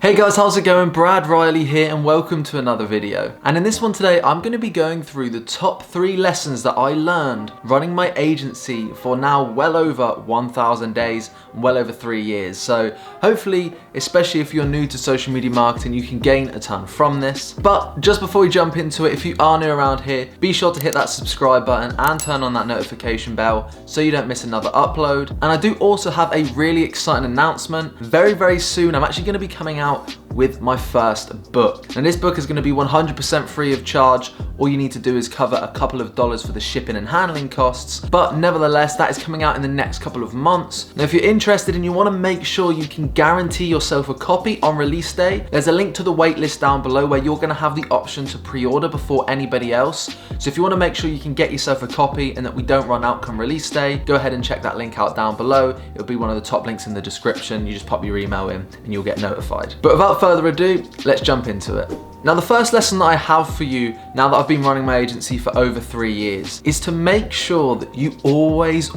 Hey guys, how's it going? Brad Riley here and welcome to another video. And in this one today, I'm going to be going through the top 3 lessons that I learned running my agency for now well over 1,000 days, well over 3 years. So hopefully, especially if you're new to social media marketing, you can gain a ton from this. But just before we jump into it, if you are new around here, be sure to hit that subscribe button and turn on that notification bell so you don't miss another upload. And I do also have a really exciting announcement. Very soon, I'm actually going to be coming out with my first book. And this book is going to be 100% free of charge. All you need to do is cover a couple of dollars for the shipping and handling costs. But nevertheless, that is coming out in the next couple of months. Now, if you're interested and you want to make sure you can guarantee yourself a copy on release day, there's a link to the waitlist down below where you're going to have the option to pre-order before anybody else. So if you want to make sure you can get yourself a copy and that we don't run out come release day, go ahead and check that link out down below. It'll be one of the top links in the description. You just pop your email in and you'll get notified. But without further ado, let's jump into it. Now, the first lesson that I have for you, now that I've been running my agency for over 3 years, is to make sure that you always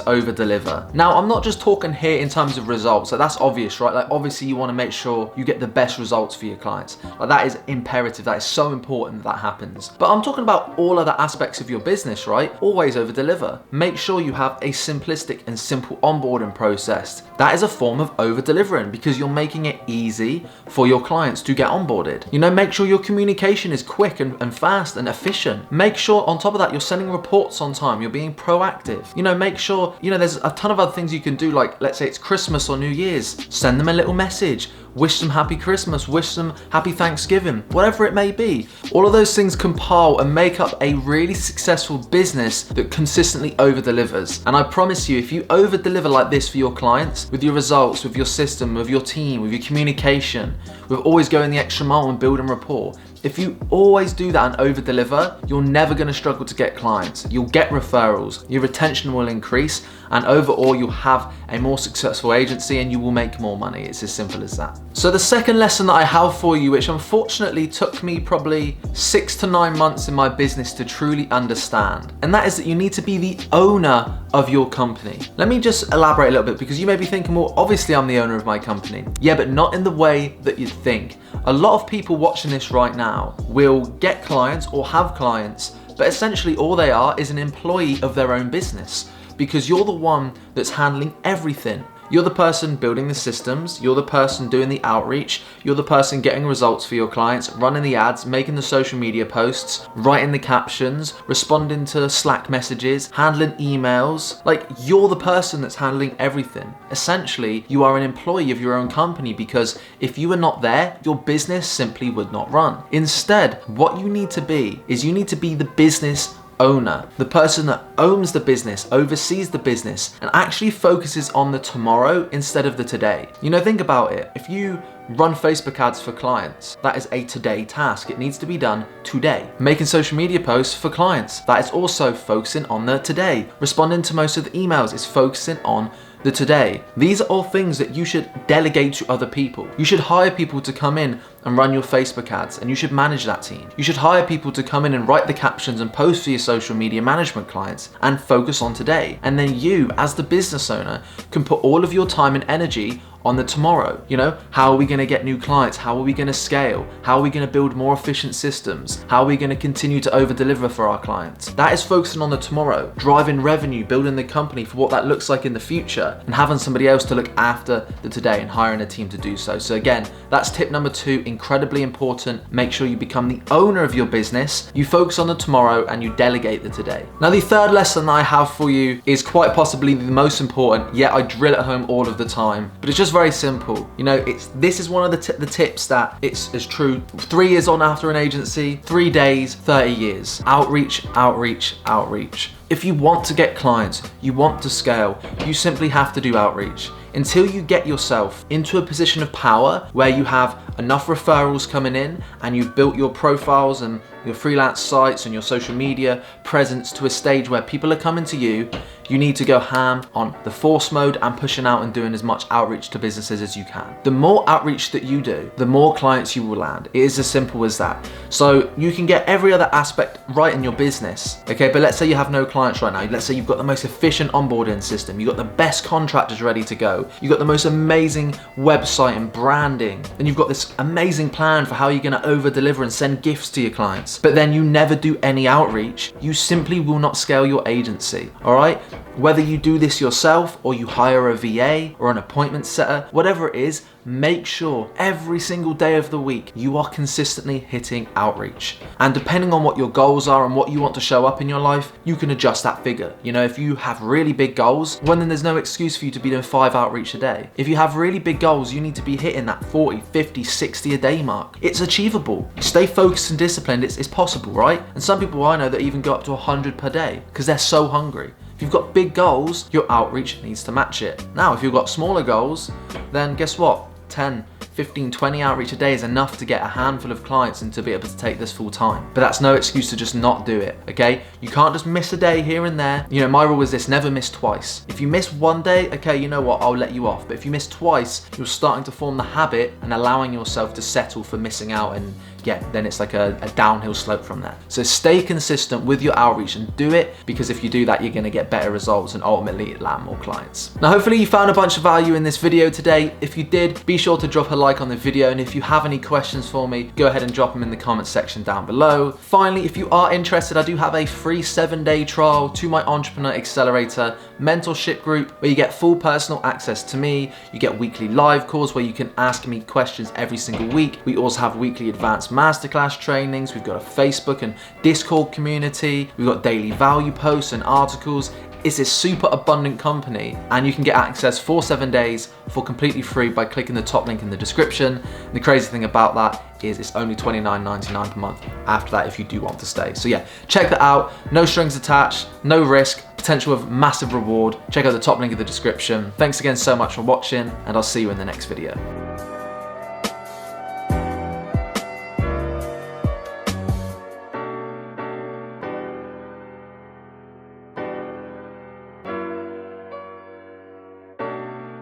over deliver. Now, I'm not just talking here in terms of results. Like, that's obvious, right? Like, obviously you want to make sure you get the best results for your clients. Like, that is imperative. That is so important that happens. But I'm talking about all other aspects of your business, right? Always over deliver. Make sure you have a simplistic and simple onboarding process. That is a form of over delivering because you're making it easy for your clients to get onboarded. You know, make sure your communication is quick and fast and efficient. Make sure on top of that, you're sending reports on time. You're being proactive. You know, make sure, you know, there's a ton of other things you can do. Like, let's say it's Christmas or New Year's, send them a little message. Wish them happy Christmas, wish them happy Thanksgiving, whatever it may be. All of those things compile and make up a really successful business that consistently over delivers. And I promise you, if you over deliver like this for your clients, with your results, with your system, with your team, with your communication, with always going the extra mile and building rapport, if you always do that and over deliver, you're never going to struggle to get clients. You'll get referrals, your retention will increase, and overall you'll have a more successful agency and you will make more money. It's as simple as that. So the second lesson that I have for you, which unfortunately took me probably 6 to 9 months in my business to truly understand, and that is that you need to be the owner of your company. Let me just elaborate a little bit, because you may be thinking, well, obviously I'm the owner of my company. Yeah, but not in the way that you'd think. A lot of people watching this right now will get clients or have clients, but essentially all they are is an employee of their own business, because you're the one that's handling everything. You're the person building the systems, you're the person doing the outreach, you're the person getting results for your clients, running the ads, making the social media posts, writing the captions, responding to Slack messages, handling emails. Like, you're the person that's handling everything. Essentially, you are an employee of your own company, because if you were not there, your business simply would not run. Instead, what you need to be is you need to be the business owner, the person that owns the business, oversees the business, and actually focuses on the tomorrow instead of the today. You know, think about it. If you run Facebook ads for clients, that is a today task. It needs to be done today. Making social media posts for clients, that is also focusing on the today. Responding to most of the emails is focusing on the today. These are all things that you should delegate to other people. You should hire people to come in and run your Facebook ads, and you should manage that team. You should hire people to come in and write the captions and post for your social media management clients and focus on today. And then you, as the business owner, can put all of your time and energy on the tomorrow. You know, how are we going to get new clients? How are we going to scale? How are we going to build more efficient systems? How are we going to continue to over deliver for our clients? That is focusing on the tomorrow, driving revenue, building the company for what that looks like in the future, and having somebody else to look after the today and hiring a team to do so. So again, that's tip number 2, incredibly important. Make sure you become the owner of your business, you focus on the tomorrow, and you delegate the today. Now, the third lesson that I have for you is quite possibly the most important, yet I drill it home all of the time, but it's just very simple. You know, this is one of the tips that it's true 3 years on after an agency, 3 days, 30 years. Outreach, outreach, outreach. If you want to get clients, you want to scale, you simply have to do outreach. Until you get yourself into a position of power where you have enough referrals coming in and you've built your profiles and your freelance sites and your social media presence to a stage where people are coming to you, you need to go ham on the force mode and pushing out and doing as much outreach to businesses as you can. The more outreach that you do, the more clients you will land. It is as simple as that. So you can get every other aspect right in your business, okay? But let's say you have no clients clients right now, let's say you've got the most efficient onboarding system, you've got the best contractors ready to go, you've got the most amazing website and branding, and you've got this amazing plan for how you're gonna over deliver and send gifts to your clients, but then you never do any outreach, you simply will not scale your agency, all right? Whether you do this yourself or you hire a VA or an appointment setter, whatever it is, make sure every single day of the week you are consistently hitting outreach. And depending on what your goals are and what you want to show up in your life, you can adjust that figure. You know, if you have really big goals, well, then there's no excuse for you to be doing 5 outreach a day. If you have really big goals, you need to be hitting that 40, 50, 60 a day mark. It's achievable. Stay focused and disciplined, it's possible, right? And some people I know that even go up to 100 per day because they're so hungry. If you've got big goals, your outreach needs to match it. Now, if you've got smaller goals, then guess what? 10, 15, 20 outreach a day is enough to get a handful of clients and to be able to take this full time. But that's no excuse to just not do it, okay? You can't just miss a day here and there. You know, my rule is this, never miss twice. If you miss one day, okay, you know what, I'll let you off. But if you miss twice, you're starting to form the habit and allowing yourself to settle for missing out, and yeah, then it's like a downhill slope from there. So stay consistent with your outreach and do it, because if you do that, you're gonna get better results and ultimately land more clients. Now, hopefully you found a bunch of value in this video today. If you did, be sure to drop a like on the video, and if you have any questions for me, go ahead and drop them in the comments section down below. Finally, if you are interested, I do have a free 7-day trial to my Entrepreneur Accelerator mentorship group where you get full personal access to me. You get weekly live calls where you can ask me questions every single week. We also have weekly advanced masterclass trainings. We've got a Facebook and Discord community. We've got daily value posts and articles. It's a super abundant company, and you can get access for 7 days for completely free by clicking the top link in the description. And the crazy thing about that is it's only $29.99 per month after that if you do want to stay. So yeah, check that out. No strings attached, no risk, potential of massive reward. Check out the top link in the description. Thanks again so much for watching, and I'll see you in the next video.